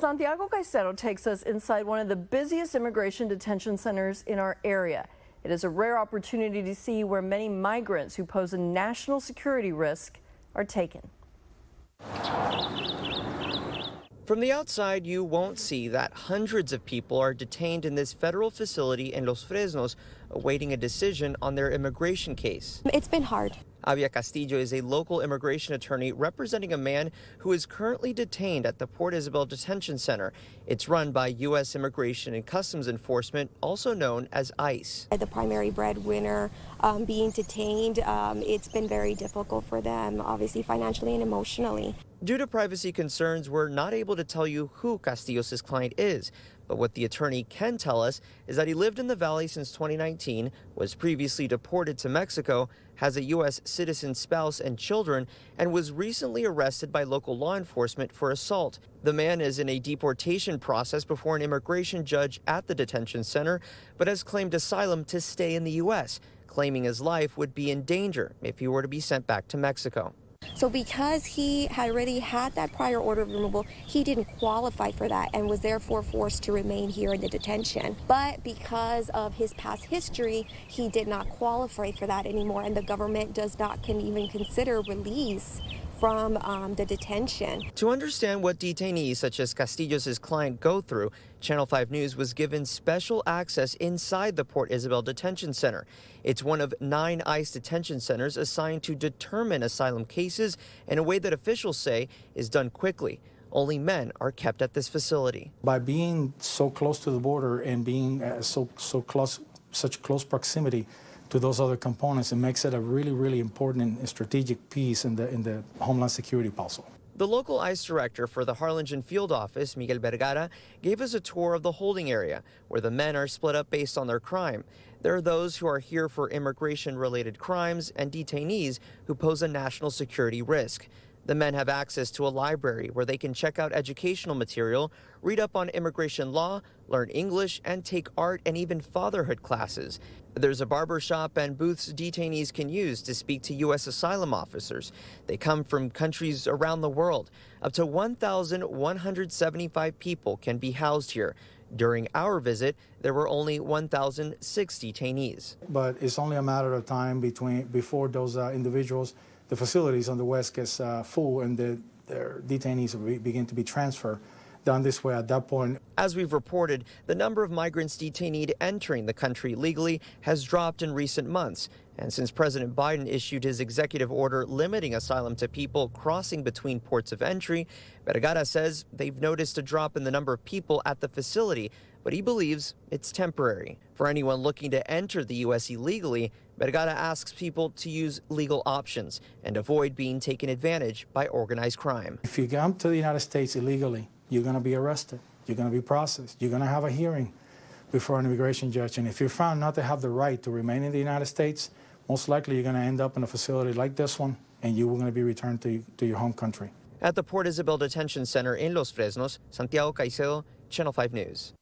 Santiago Caicedo takes us inside one of the busiest immigration detention centers in our area. It is a rare opportunity to see where many migrants who pose a national security risk are taken. From the outside, you won't see that hundreds of people are detained in this federal facility in Los Fresnos, awaiting a decision on their immigration case. It's been hard. Avia Castillo is a local immigration attorney representing a man who is currently detained at the Port Isabel Detention Center. It's run by U.S. Immigration and Customs Enforcement, also known as ICE. The primary breadwinner being detained, it's been very difficult for them, obviously financially and emotionally. Due to privacy concerns, we're not able to tell you who Castillo's client is. But what the attorney can tell us is that he lived in the valley since 2019, was previously deported to Mexico, has a U.S. citizen spouse and children, and was recently arrested by local law enforcement for assault. The man is in a deportation process before an immigration judge at the detention center, but has claimed asylum to stay in the U.S., claiming his life would be in danger if he were to be sent back to Mexico. So because he had already had that prior order of removal, he didn't qualify for that and was therefore forced to remain here in the detention. But because of his past history, he did not qualify for that anymore, and the government does not even consider release from the detention. To understand what detainees such as Castillo's client go through, Channel 5 News was given special access inside the Port Isabel Detention Center. It's one of 9 ICE detention centers assigned to determine asylum cases in a way that officials say is done quickly. Only men are kept at this facility. By being so close to the border and being such close proximity to those other components, it makes it a really important and strategic piece in the Homeland Security puzzle. The local ICE director for the Harlingen field office, Miguel Vergara, gave us a tour of the holding area, where the men are split up based on their crime. There are those who are here for immigration-related crimes and detainees who pose a national security risk. The men have access to a library where they can check out educational material, read up on immigration law, learn English, and take art and even fatherhood classes. There's a barber shop and booths detainees can use to speak to U.S. asylum officers. They come from countries around the world. Up to 1,175 people can be housed here. During our visit, there were only 1,006 detainees. But it's only a matter of time before those individuals, the facilities on the west gets full and their detainees begin to be transferred down this way at that point. As we've reported, the number of migrants detained entering the country legally has dropped in recent months. And since President Biden issued his executive order limiting asylum to people crossing between ports of entry, Vergara says they've noticed a drop in the number of people at the facility, but he believes it's temporary. For anyone looking to enter the U.S. illegally, Vergara asks people to use legal options and avoid being taken advantage by organized crime. If you come to the United States illegally, you're going to be arrested, you're going to be processed, you're going to have a hearing before an immigration judge, and if you're found not to have the right to remain in the United States, most likely you're going to end up in a facility like this one, and you are going to be returned to your home country. At the Port Isabel Detention Center in Los Fresnos, Santiago Caicedo, Channel 5 News.